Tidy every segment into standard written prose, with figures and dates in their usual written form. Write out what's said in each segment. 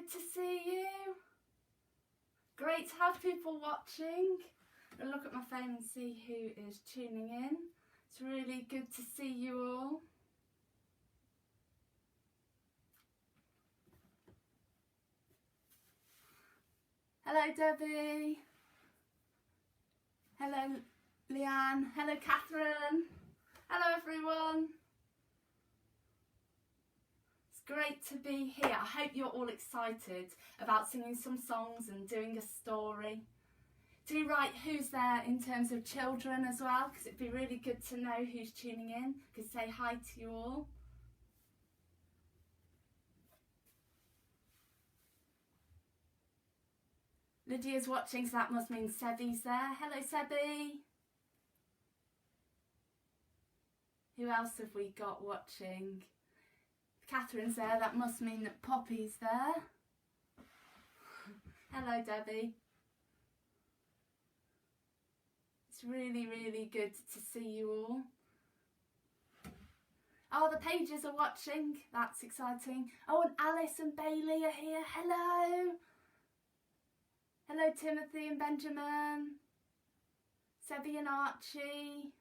good to see you. Great to have people watching. I'll look at my phone and see who is tuning in. It's really good to see you all. Hello Debbie. Hello Leanne. Hello Catherine. Hello everyone. It's great to be here. I hope you're all excited about singing some songs and doing a story. Do write who's there in terms of children as well, because it'd be really good to know who's tuning in. Could say hi to you all. Lydia's watching, so that must mean Sebby's there. Hello Sebby. Who else have we got watching? If Catherine's there, that must mean that Poppy's there. Hello Debbie. It's really, really good to see you all. Oh, the pages are watching. That's exciting. Oh, and Alice and Bailey are here. Hello. Hello Timothy and Benjamin. Sebby and Archie.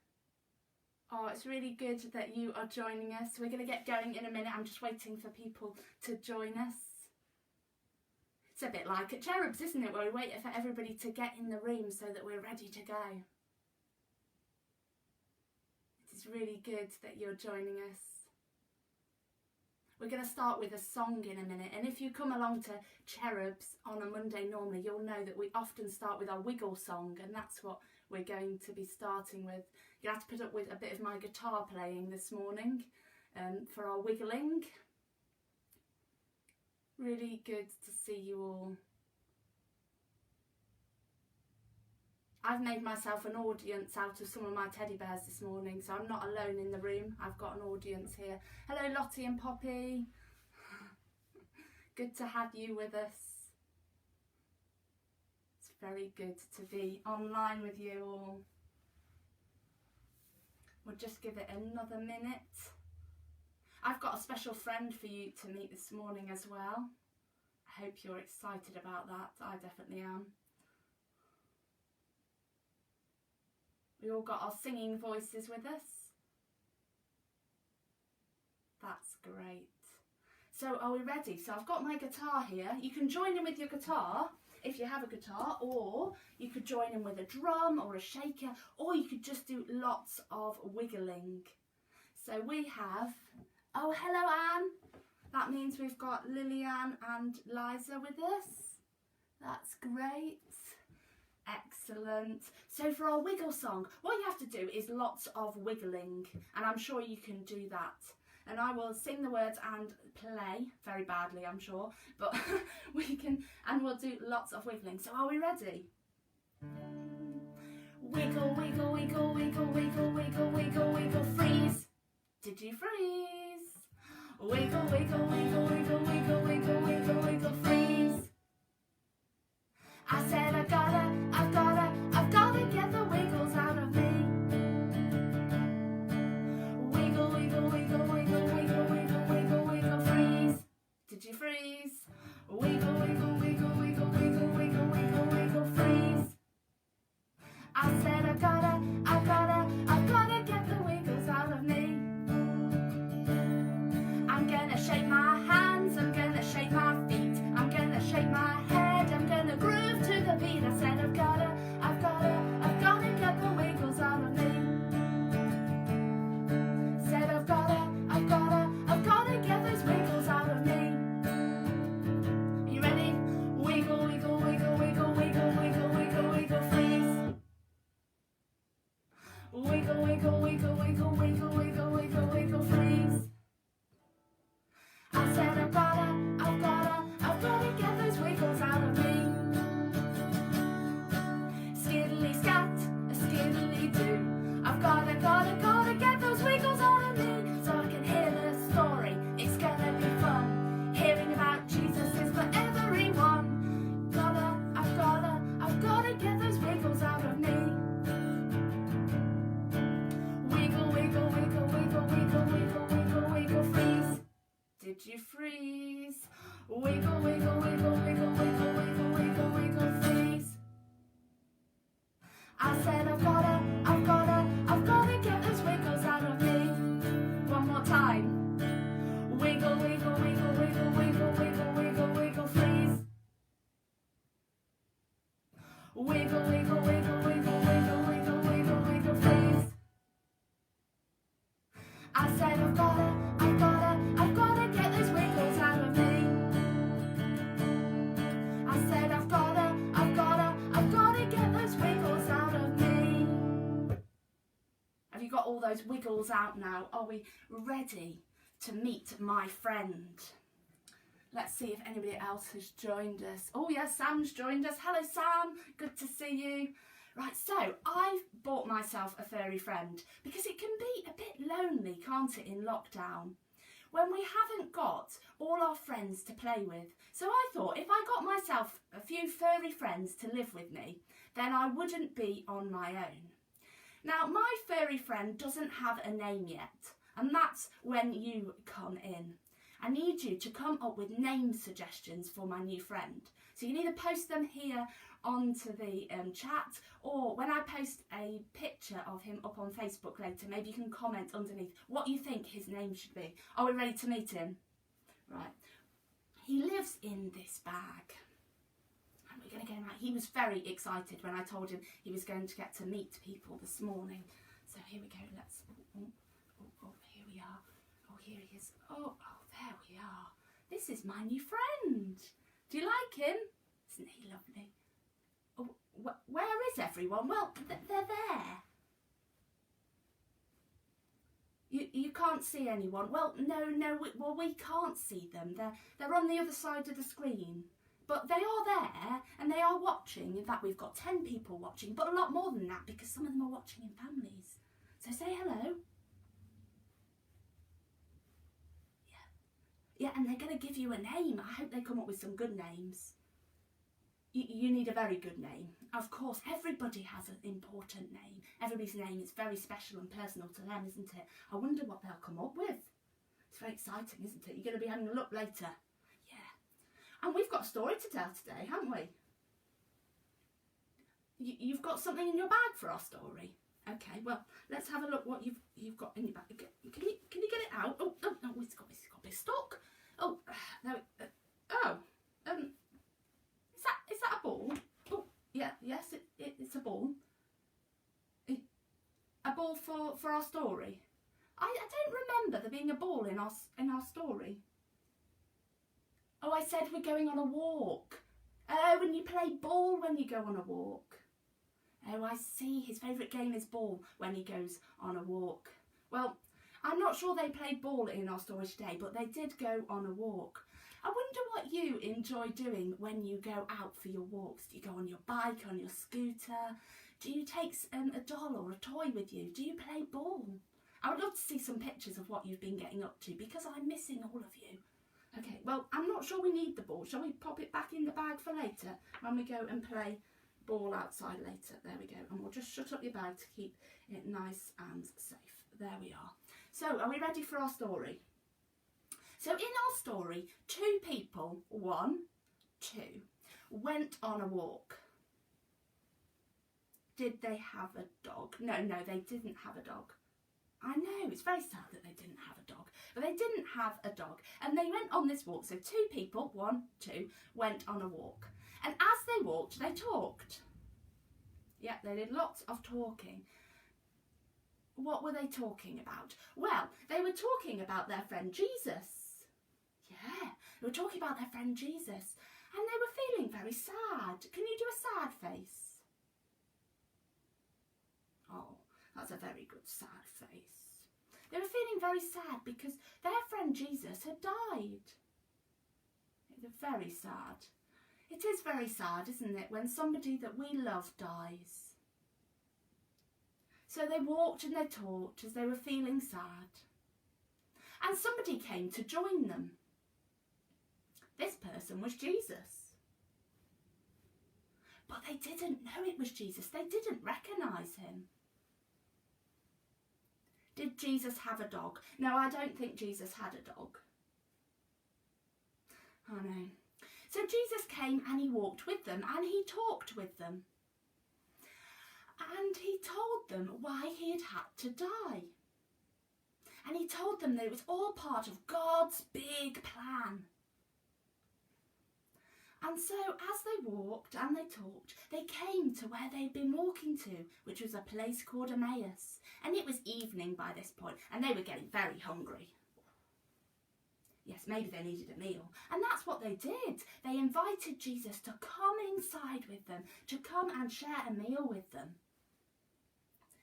Oh, it's really good that you are joining us. We're going to get going in a minute. I'm just waiting for people to join us. It's a bit like at Cherubs, isn't it? Where we wait for everybody to get in the room so that we're ready to go. It's really good that you're joining us. We're going to start with a song in a minute, and if you come along to Cherubs on a Monday normally, you'll know that we often start with our wiggle song, and that's what we're going to be starting with. You have to put up with a bit of my guitar playing this morning for our wiggling. Really good to see you all. I've made myself an audience out of some of my teddy bears this morning, so I'm not alone in the room. I've got an audience here. Hello Lottie and Poppy. Good to have you with us. It's very good to be online with you all. We'll just give it another minute. I've got a special friend for you to meet this morning as well. I hope you're excited about that. I definitely am. We all got our singing voices with us. That's great. So are we ready? So I've got my guitar here. You can join in with your guitar if you have a guitar, or you could join in with a drum or a shaker, or you could just do lots of wiggling. So we have, oh hello Anne. That means we've got Lillian and Liza with us. That's great. Excellent. So for our wiggle song, what you have to do is lots of wiggling, and I'm sure you can do that. And I will sing the words and play, very badly I'm sure, but we can, and we'll do lots of wiggling. So are we ready? Wiggle, wiggle, wiggle, wiggle, wiggle, wiggle, wiggle, wiggle, freeze. Did you freeze? Wiggle, wiggle, wiggle, wiggle, wiggle, wiggle, wiggle, wiggle, freeze. I said I've gotta get the wiggles out of me. Wiggle, wiggle, wiggle, wiggle, wiggle, wiggle, wiggle, wiggle, freeze. Did you freeze? Wiggle, wiggle, wiggle, wiggle, wiggle, wiggle, wiggle, wiggle, freeze. I said I've gotta get the wiggles out of me. I'm gonna shake my hands, I'm gonna shake my feet, I'm gonna shake my head, I'm gonna groove to the beat. I said I've gotta get the wiggles out of me. Said I've gotta get those wiggles out of me. Are you ready? Wiggle, wiggle, wiggle, wiggle, wiggle, wiggle, wiggle, wiggle, freeze. Wiggle, wiggle, wiggle, wiggle, wiggle, wiggle, wiggle, wiggle, freeze. I said I've gotta get those wiggles out of me. Skiddly scat, a skiddly do. I've gotta get those wiggles out of me, so I can hear the story. It's gonna be fun. Hearing about Jesus is for everyone. I've gotta get those wiggles out of me. Wiggle, wiggle, wiggle, wiggle, wiggle, wiggle, wiggle, wiggle, freeze. Did you freeze? Wiggle, wiggle, wiggle, wiggle, wiggle, wiggle, wiggle, wiggle, freeze. I said I've gotta get those wiggles out of me. One more time. Wiggle, wiggle, wiggle, wiggle, wiggle, wiggle, wiggle, wiggle, freeze. Wiggle, wiggle, wiggle, wiggle, wiggle, wiggle, wiggle, wiggle, freeze. I said I've gotta get those wiggles out of me. I said I've gotta get those wiggles out of me. Have you got all those wiggles out now? Are we ready to meet my friend? Let's see if anybody else has joined us. Oh yes, Sam's joined us. Hello Sam, good to see you. Right, so I've bought myself a furry friend because it can be a bit lonely, can't it, in lockdown, when we haven't got all our friends to play with. So I thought if I got myself a few furry friends to live with me, then I wouldn't be on my own. Now, my furry friend doesn't have a name yet, and that's when you come in. I need you to come up with name suggestions for my new friend. So you can either post them here onto the chat, or when I post a picture of him up on Facebook later, maybe you can comment underneath what you think his name should be. Are we ready to meet him? Right. He lives in this bag. And we're going to get him out. He was very excited when I told him he was going to get to meet people this morning. So here we go. Let's... Oh, here we are. Oh, here he is. Oh, there we are. This is my new friend. Do you like him? Isn't he lovely? Oh, where is everyone? Well, they're there. You can't see anyone. Well, no, we can't see them. They're on the other side of the screen. But they are there and they are watching. In fact, we've got 10 people watching, but a lot more than that because some of them are watching in families. So say hello. Yeah, and they're going to give you a name. I hope they come up with some good names. You need a very good name. Of course, everybody has an important name. Everybody's name is very special and personal to them, isn't it? I wonder what they'll come up with. It's very exciting, isn't it? You're going to be having a look later. Yeah. And we've got a story to tell today, haven't we? You've got something in your bag for our story. Okay, well, let's have a look what you've got in your bag. Can you get it out? Oh, no, it's got to be stuck. Oh, no. Is that a ball? Oh, yeah, yes, it's a ball. A ball for our story. I don't remember there being a ball in our story. Oh, I said we're going on a walk. Oh, when you play ball when you go on a walk. Oh, I see. His favourite game is ball when he goes on a walk. Well, I'm not sure they played ball in our story today, but they did go on a walk. I wonder what you enjoy doing when you go out for your walks. Do you go on your bike, on your scooter? Do you take a doll or a toy with you? Do you play ball? I would love to see some pictures of what you've been getting up to because I'm missing all of you. Okay, well, I'm not sure we need the ball. Shall we pop it back in the bag for later when we go and play ball outside later? There we go. And we'll just shut up your bag to keep it nice and safe. There we are. So, are we ready for our story? So, in our story, 2 people, 1, 2, went on a walk. Did they have a dog? No, they didn't have a dog. I know, it's very sad that they didn't have a dog. But they didn't have a dog. And they went on this walk. So 2 people, 1, 2, went on a walk. And as they walked, they talked. Yeah, they did lots of talking. What were they talking about? Well, they were talking about their friend Jesus. Yeah, they were talking about their friend Jesus. And they were feeling very sad. Can you do a sad face? Oh, that's a very good sad face. They were feeling very sad because their friend Jesus had died. It's very sad. It is very sad, isn't it, when somebody that we love dies. So they walked and they talked as they were feeling sad. And somebody came to join them. This person was Jesus. But they didn't know it was Jesus. They didn't recognise him. Did Jesus have a dog? No, I don't think Jesus had a dog. I know. So Jesus came and he walked with them and he talked with them. And he told them why he had to die. And he told them that it was all part of God's big plan. And so as they walked and they talked, they came to where they'd been walking to, which was a place called Emmaus. And it was evening by this point, and they were getting very hungry. Yes, maybe they needed a meal. And that's what they did. They invited Jesus to come inside with them, to come and share a meal with them.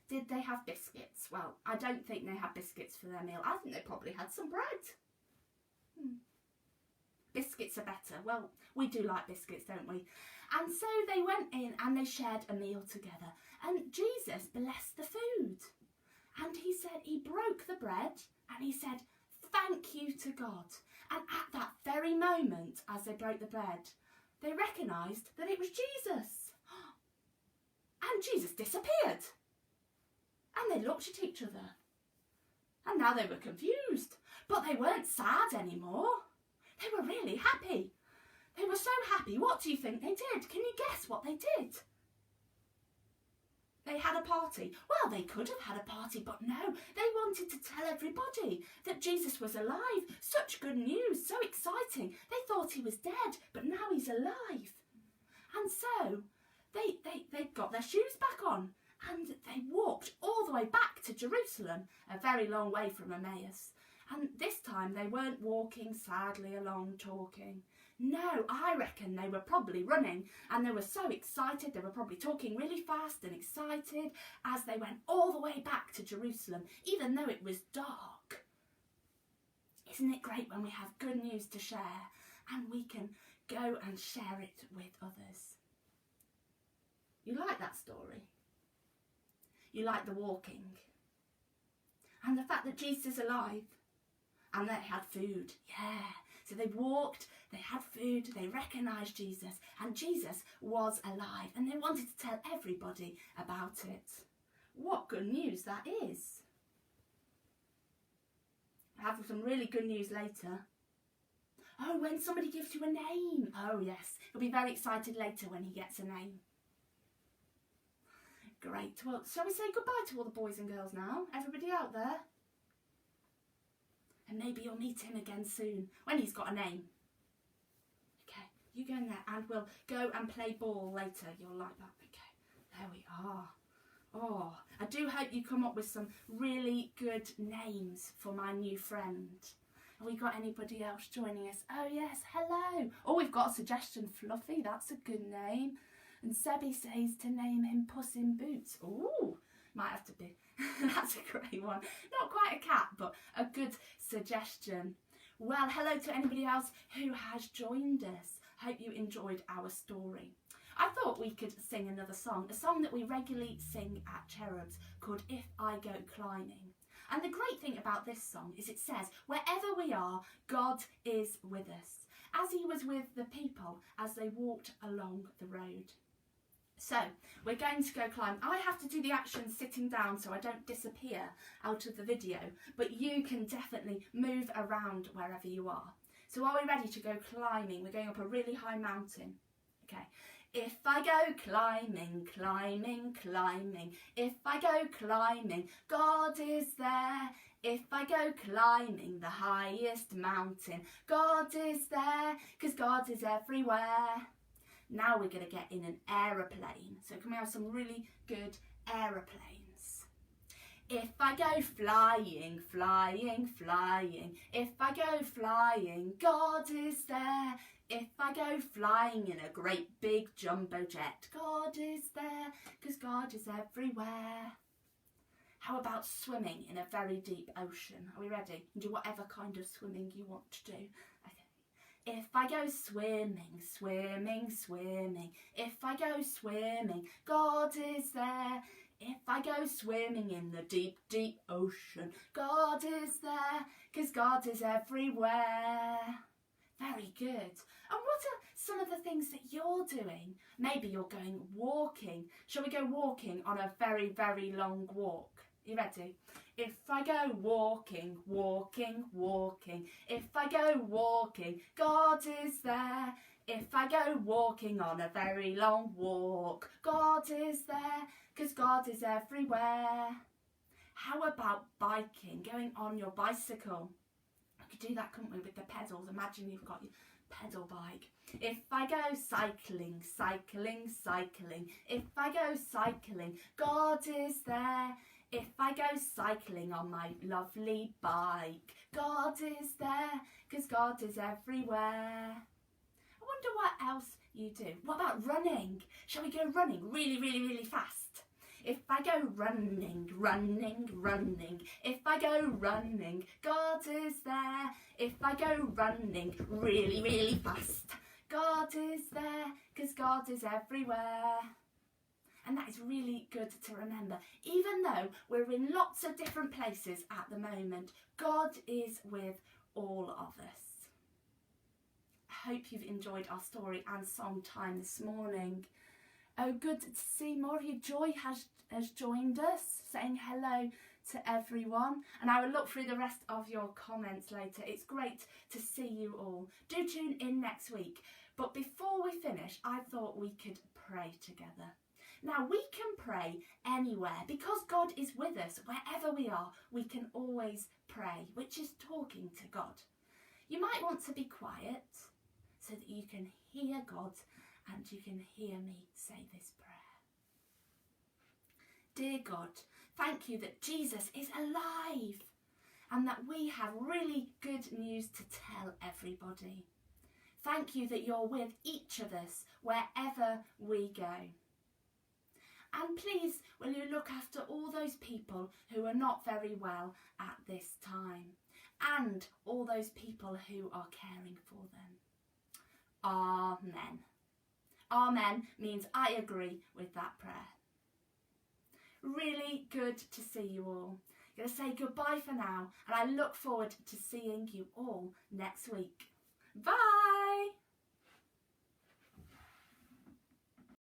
Did they have biscuits? Well, I don't think they had biscuits for their meal. I think they probably had some bread. Biscuits are better. Well, we do like biscuits, don't we? And so they went in and they shared a meal together. And Jesus blessed the food. And he said, he broke the bread and he said, thank you to God. And at that very moment, as they broke the bread, they recognised that it was Jesus. And Jesus disappeared. And they looked at each other. And now they were confused. But they weren't sad anymore. They were really happy. They were so happy. What do you think they did? Can you guess what they did? They had a party. Well, they could have had a party, but no. They wanted to tell everybody that Jesus was alive. Such good news, so exciting. They thought he was dead, but now he's alive. And so they got their shoes back on and they walked all the way back to Jerusalem, a very long way from Emmaus. And this time they weren't walking sadly along talking. No, I reckon they were probably running, and they were so excited. They were probably talking really fast and excited as they went all the way back to Jerusalem, even though it was dark. Isn't it great when we have good news to share and we can go and share it with others? You like that story? You like the walking? And the fact that Jesus is alive? And they had food, yeah. So they walked, they had food, they recognised Jesus, and Jesus was alive, and they wanted to tell everybody about it. What good news that is. I have some really good news later. Oh, when somebody gives you a name. Oh, yes. He'll be very excited later when he gets a name. Great. Well, shall we say goodbye to all the boys and girls now? Everybody out there? And maybe you'll meet him again soon, when he's got a name. Okay, you go in there and we'll go and play ball later. You'll like that. Okay, there we are. Oh, I do hope you come up with some really good names for my new friend. Have we got anybody else joining us? Oh yes, hello. Oh, we've got a suggestion, Fluffy. That's a good name. And Sebby says to name him Puss in Boots. Ooh, might have to be. That's a great one. Not quite a cat, but a good suggestion. Well, hello to anybody else who has joined us. Hope you enjoyed our story. I thought we could sing another song, a song that we regularly sing at Cherubs called If I Go Climbing. And the great thing about this song is it says, wherever we are, God is with us, as he was with the people as they walked along the road. So, we're going to go climb. I have to do the action sitting down so I don't disappear out of the video, but you can definitely move around wherever you are. So are we ready to go climbing? We're going up a really high mountain. Okay. If I go climbing, climbing, climbing, if I go climbing, God is there. If I go climbing the highest mountain, God is there, 'cause God is everywhere. Now we're going to get in an aeroplane. So can we have some really good aeroplanes? If I go flying, flying, flying, if I go flying, God is there. If I go flying in a great big jumbo jet, God is there, 'cause God is everywhere. How about swimming in a very deep ocean? Are we ready? And do whatever kind of swimming you want to do. Okay. If I go swimming, swimming, swimming, if I go swimming, God is there. If I go swimming in the deep, deep ocean, God is there, 'cause God is everywhere. Very good. And what are some of the things that you're doing? Maybe you're going walking. Shall we go walking on a very, very long walk? You ready? If I go walking, walking, walking, if I go walking, God is there. If I go walking on a very long walk, God is there, 'cause God is everywhere. How about biking, going on your bicycle? We could do that, couldn't we, with the pedals? Imagine you've got your pedal bike. If I go cycling, cycling, cycling, if I go cycling, God is there. If I go cycling on my lovely bike, God is there, 'cause God is everywhere. I wonder what else you do. What about running? Shall we go running really, really, really fast? If I go running, running, running, if I go running, God is there. If I go running really, really fast, God is there, 'cause God is everywhere. And that is really good to remember. Even though we're in lots of different places at the moment, God is with all of us. I hope you've enjoyed our story and song time this morning. Oh, good to see more of you. Joy has joined us, saying hello to everyone. And I will look through the rest of your comments later. It's great to see you all. Do tune in next week. But before we finish, I thought we could pray together. Now, we can pray anywhere because God is with us. Wherever we are, we can always pray, which is talking to God. You might want to be quiet so that you can hear God and you can hear me say this prayer. Dear God, thank you that Jesus is alive and that we have really good news to tell everybody. Thank you that you're with each of us wherever we go. And please, will you look after all those people who are not very well at this time and all those people who are caring for them. Amen. Amen means I agree with that prayer. Really good to see you all. I'm going to say goodbye for now, and I look forward to seeing you all next week. Bye!